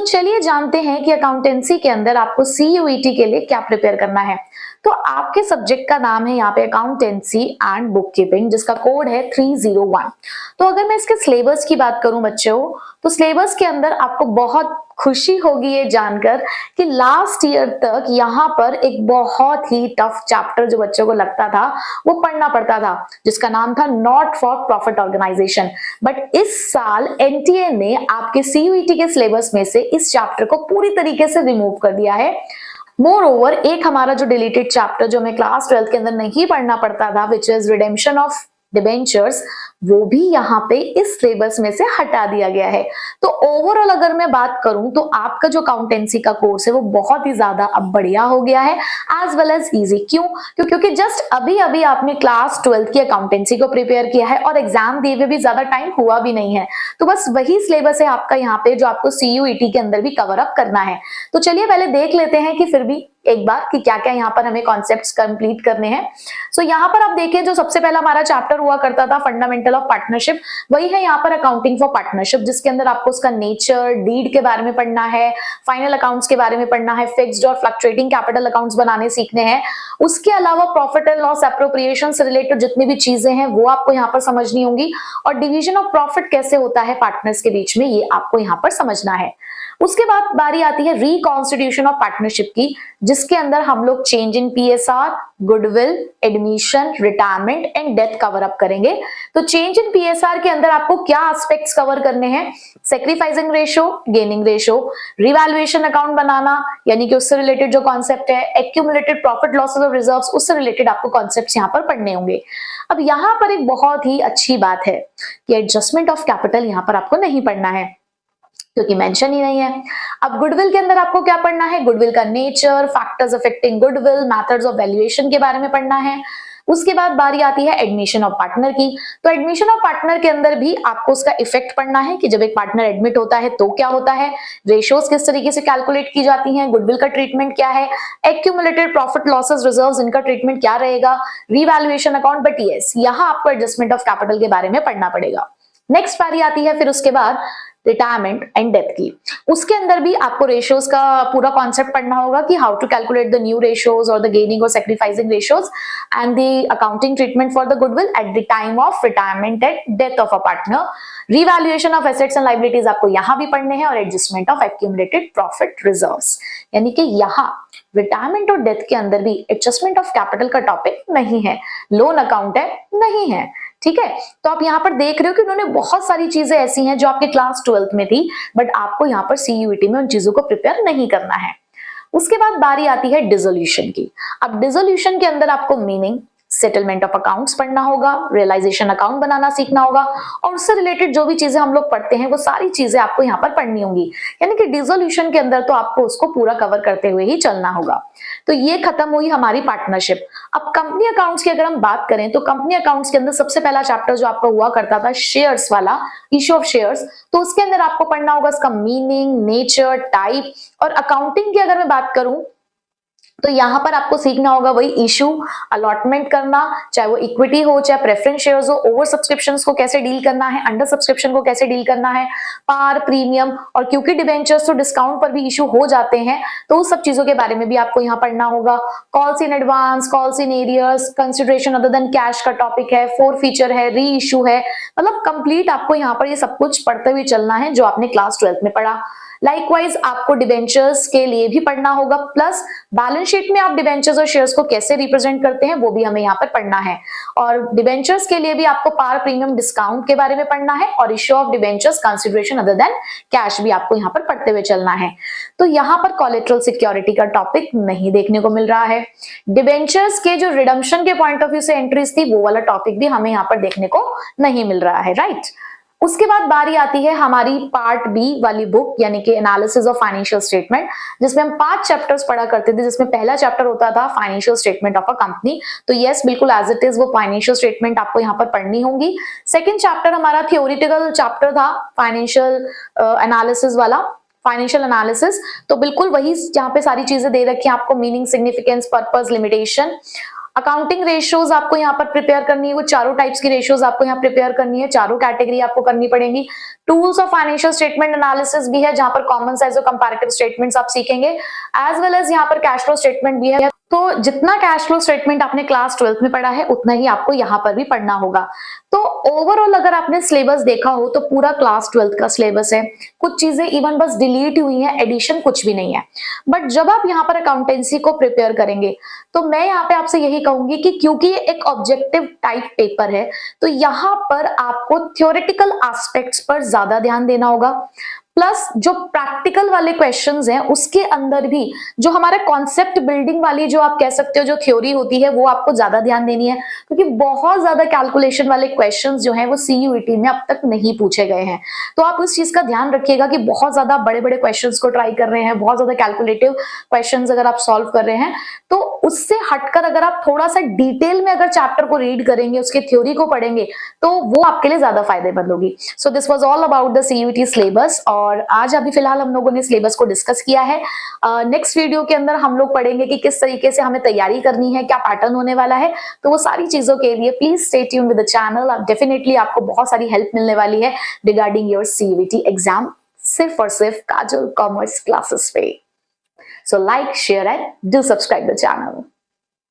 चलिए जानते हैं कि अकाउंटेंसी के अंदर आपको सीयूईटी के लिए क्या प्रिपेयर करना है। तो आपके सब्जेक्ट का नाम है यहाँ पे अकाउंटेंसी एंड बुक कीपिंग, जिसका कोड है 301। तो अगर मैं इसके सिलेबस की बात करूं बच्चों, तो सिलेबस के अंदर आपको बहुत खुशी होगी ये जानकर कि लास्ट ईयर तक यहाँ पर एक बहुत ही टफ चैप्टर जो बच्चों को लगता था वो पढ़ना पड़ता था, जिसका नाम था not for profit organisation. But इस साल एनटीए ने आपके सीयूईटी के सिलेबस में से इस चैप्टर को पूरी तरीके से रिमूव कर दिया है। मोर ओवर, एक हमारा जो डिलीटेड चैप्टर जो हमें क्लास 12 के अंदर नहीं पढ़ना पड़ता था, which is redemption of debentures, वो भी यहाँ पे इस सिलेबस में से हटा दिया गया है। तो ओवरऑल अगर मैं बात करूं तो आपका जो अकाउंटेंसी का कोर्स है वो बहुत ही ज्यादा अब बढ़िया हो गया है, एज वेल एज इजी। क्यों? क्योंकि जस्ट अभी अभी आपने क्लास 12 की अकाउंटेंसी को प्रिपेयर किया है और एग्जाम दिए हुए भी ज्यादा टाइम हुआ भी नहीं है। तो बस वही सिलेबस है आपका यहाँ पे जो आपको सीयूईटी के अंदर भी कवर अप करना है। तो चलिए पहले देख लेते हैं कि फिर भी एक बार कि क्या क्या यहाँ पर हमें कॉन्सेप्ट्स कंप्लीट करने हैं। सो यहाँ पर आप देखें, जो सबसे पहला हमारा चैप्टर हुआ करता था फंडामेंटल ऑफ पार्टनरशिप, वही है यहाँ पर अकाउंटिंग फॉर पार्टनरशिप, जिसके अंदर आपको उसका नेचर, डीड के बारे में पढ़ना है, फाइनल अकाउंट्स के बारे में पढ़ना है, फिक्स्ड और फ्लक्चुएटिंग कैपिटल अकाउंट्स बनाने सीखने हैं। उसके अलावा प्रॉफिट एंड लॉस एप्रोप्रिएशन से रिलेटेड जितनी भी चीजें हैं वो आपको यहाँ पर समझनी होंगी, और डिवीजन ऑफ प्रॉफिट कैसे होता है पार्टनर्स के बीच में, ये आपको यहाँ पर समझना है। उसके बाद बारी आती है रिकॉन्स्टिट्यूशन ऑफ पार्टनरशिप की, जिसके अंदर हम लोग change in PSR, goodwill, admission, retirement and death cover up करेंगे। तो चेंज इन पीएसआर के अंदर आपको क्या एस्पेक्ट्स कवर करने हैं? Sacrificing ratio, gaining ratio, revaluation account बनाना, यानी कि उससे रिलेटेड जो कॉन्सेप्ट है, accumulated profit losses of reserves, उससे रिलेटेड आपको कॉन्सेप्ट्स यहाँ पर पढ़ने होंगे। अब यहाँ पर एक बहुत ही अच्छी बात है कि एडजस्टमेंट ऑफ कैपिटल यहाँ पर आपको नहीं पढ़ना है, क्योंकि मेंशन ही नहीं है। अब गुडविल के अंदर आपको क्या पढ़ना है? गुडविल का nature, factors affecting goodwill, methods of valuation के बारे में पढ़ना है। उसके बाद बारी आती है एडमिशन ऑफ पार्टनर की। तो एडमिशन ऑफ पार्टनर के अंदर भी आपको उसका इफेक्ट पढ़ना है कि जब एक पार्टनर एडमिट होता है तो क्या होता है, रेशियोज किस तरीके से कैलकुलेट की जाती हैं, गुडविल का ट्रीटमेंट क्या है, एक्यूमुलेटेड प्रॉफिट लॉसेस रिजर्व्स, इनका ट्रीटमेंट क्या रहेगा, रिवैल्यूएशन अकाउंट। बट यस, यहाँ आपको एडजस्टमेंट ऑफ कैपिटल के बारे में पढ़ना पड़ेगा। नेक्स्ट बारी आती है फिर उसके बाद रिटायरमेंट एंड डेथ की। उसके अंदर भी आपको रेशियोज का पूरा कॉन्सेप्ट पढ़ना होगा कि how to calculate the new ratios और द गेनिंग और sacrificing ratios and the accounting treatment for the goodwill at the time of retirement and death of a partner. Revaluation of assets and liabilities आपको यहाँ भी पढ़ने हैं, और adjustment of accumulated profit reserves, यानी कि यहाँ रिटायरमेंट और डेथ के अंदर भी एडजस्टमेंट ऑफ कैपिटल का टॉपिक नहीं है, लोन अकाउंट है नहीं है। ठीक है, तो आप यहाँ पर देख रहे हो कि उन्होंने बहुत सारी चीजें ऐसी हैं जो आपके क्लास 12 में थी, बट आपको यहाँ पर सीयूईटी में उन चीजों को प्रिपेयर नहीं करना है। उसके बाद बारी आती है डिसोल्यूशन की। अब डिसोल्यूशन के अंदर आपको मीनिंग, सेटलमेंट ऑफ अकाउंट्स पढ़ना होगा, रियलाइजेशन अकाउंट बनाना सीखना होगा, और उससे रिलेटेड जो भी चीजें हम लोग पढ़ते हैं वो सारी चीजें आपको यहाँ पर पढ़नी होंगी। यानी कि डिसोल्यूशन के अंदर तो आपको उसको पूरा कवर करते हुए ही चलना होगा। तो ये खत्म हुई हमारी पार्टनरशिप। अब कंपनी अकाउंट्स की अगर हम बात करें तो कंपनी अकाउंट्स के अंदर सबसे पहला चैप्टर जो आपका हुआ करता था शेयर्स वाला, इश्यू ऑफ शेयर्स, तो उसके अंदर आपको पढ़ना होगा इसका मीनिंग, नेचर, टाइप। और अकाउंटिंग की अगर मैं बात करूं तो यहाँ पर आपको सीखना होगा वही इशू, अलॉटमेंट करना, चाहे वो इक्विटी हो चाहे प्रेफरेंस शेयर्स हो, ओवर सब्सक्रिप्शंस को कैसे डील करना है, अंडर सब्सक्रिप्शन को कैसे डील करना है, पार, प्रीमियम, और क्योंकि डिबेंचर्स तो डिस्काउंट पर भी इशू हो जाते हैं तो उस सब चीजों के बारे में भी आपको यहाँ पढ़ना होगा। Calls in advance, calls in arrears, consideration other than cash का टॉपिक है, फोर फीचर है, री इशू है, मतलब कंप्लीट आपको यहाँ पर ये सब कुछ पढ़ते हुए चलना है जो आपने क्लास 12 में पढ़ा। लाइकवाइज आपको डिबेंचर्स के लिए भी पढ़ना होगा, प्लस बैलेंस शीट में आप डिबेंचर्स और शेयर्स को कैसे रिप्रेजेंट करते हैं वो भी हमें यहाँ पर पढ़ना है। और डिबेंचर्स के लिए भी आपको पार, प्रीमियम, डिस्काउंट के बारे में पढ़ना है, और issue of debentures, consideration other than cash भी आपको यहाँ पर पढ़ते हुए चलना है। तो यहाँ पर कोलेटरल सिक्योरिटी का टॉपिक नहीं देखने को मिल रहा है। डिबेंचर्स के जो रिडम्पशन के पॉइंट ऑफ व्यू से एंट्रीज थी वो वाला टॉपिक भी हमें यहाँ पर देखने को नहीं मिल रहा है, राइट। उसके बाद बारी आती है हमारी पार्ट बी वाली बुक, यानी कि एनालिसिस ऑफ फाइनेंशियल स्टेटमेंट, जिसमें हम 5 चैप्टर्स पढ़ा करते थे, जिसमें पहला चैप्टर होता था financial statement of a company. तो यस, बिल्कुल एज इट इज वो फाइनेंशियल स्टेटमेंट आपको यहाँ पर पढ़नी होंगी। सेकंड चैप्टर हमारा थियोरिटिकल चैप्टर था, फाइनेंशियल एनालिसिस वाला, फाइनेंशियल एनालिसिस। तो बिल्कुल वही जहाँ पे सारी चीजें दे रखी है आपको, meaning, significance, purpose, limitation. Accounting ratios आपको यहाँ पर प्रिपेयर करनी है, वो चारों टाइप्स की रेशियोज आपको यहाँ प्रिपेयर करनी है, चारों कैटेगरी आपको करनी पड़ेगी। Tools of financial statement analysis भी है, जहां पर कॉमन साइज और कंपैरेटिव स्टेटमेंट्स आप सीखेंगे, एज वेल एज यहाँ पर कैश फ्लो स्टेटमेंट भी है। तो जितना कैश फ्लो स्टेटमेंट आपने क्लास 12th में पढ़ा है उतना ही आपको यहाँ पर भी पढ़ना होगा। तो ओवरऑल अगर आपने सिलेबस देखा हो तो पूरा क्लास 12th का सिलेबस है, कुछ चीजें इवन बस डिलीट हुई हैं, एडिशन कुछ भी नहीं है। बट जब आप यहाँ पर अकाउंटेंसी को प्रिपेयर करेंगे तो मैं यहाँ पे आपसे यही कहूंगी कि क्योंकि ये एक ऑब्जेक्टिव टाइप पेपर है तो यहाँ पर आपको थ्योरेटिकल एस्पेक्ट्स पर ज्यादा ध्यान देना होगा, प्लस जो प्रैक्टिकल वाले क्वेश्चंस हैं उसके अंदर भी जो हमारे कॉन्सेप्ट बिल्डिंग वाली जो आप कह सकते हो जो थ्योरी होती है वो आपको ज्यादा ध्यान देनी है, क्योंकि बहुत ज्यादा कैलकुलेशन वाले क्वेश्चंस जो हैं वो सीयूईटी में अब तक नहीं पूछे गए हैं। तो आप उस चीज का ध्यान रखिएगा कि बहुत ज्यादा बड़े बड़े क्वेश्चंस को ट्राई कर रहे हैं, बहुत ज्यादा कैलकुलेटिव क्वेश्चंस अगर आप सॉल्व कर रहे हैं तो उससे हटकर अगर आप थोड़ा सा डिटेल में अगर चैप्टर को रीड करेंगे, उसके थ्योरी को पढ़ेंगे तो वो आपके लिए ज्यादा फायदेमंद होगी। So this was all about the CUET syllabus, और आज अभी फिलहाल हम लोगों ने सिलेबस को डिस्कस किया है। नेक्स्ट वीडियो के अंदर हम लोग पढ़ेंगे कि किस तरीके से हमें तैयारी करनी है, क्या पैटर्न होने वाला है। तो वो सारी चीजों के लिए please stay tune with the channel, definitely आपको बहुत सारी हेल्प मिलने वाली है रिगार्डिंग योर सीयूईटी एग्जाम, सिर्फ और सिर्फ काजल कॉमर्स क्लासेस पे। So like, share and do subscribe the channel.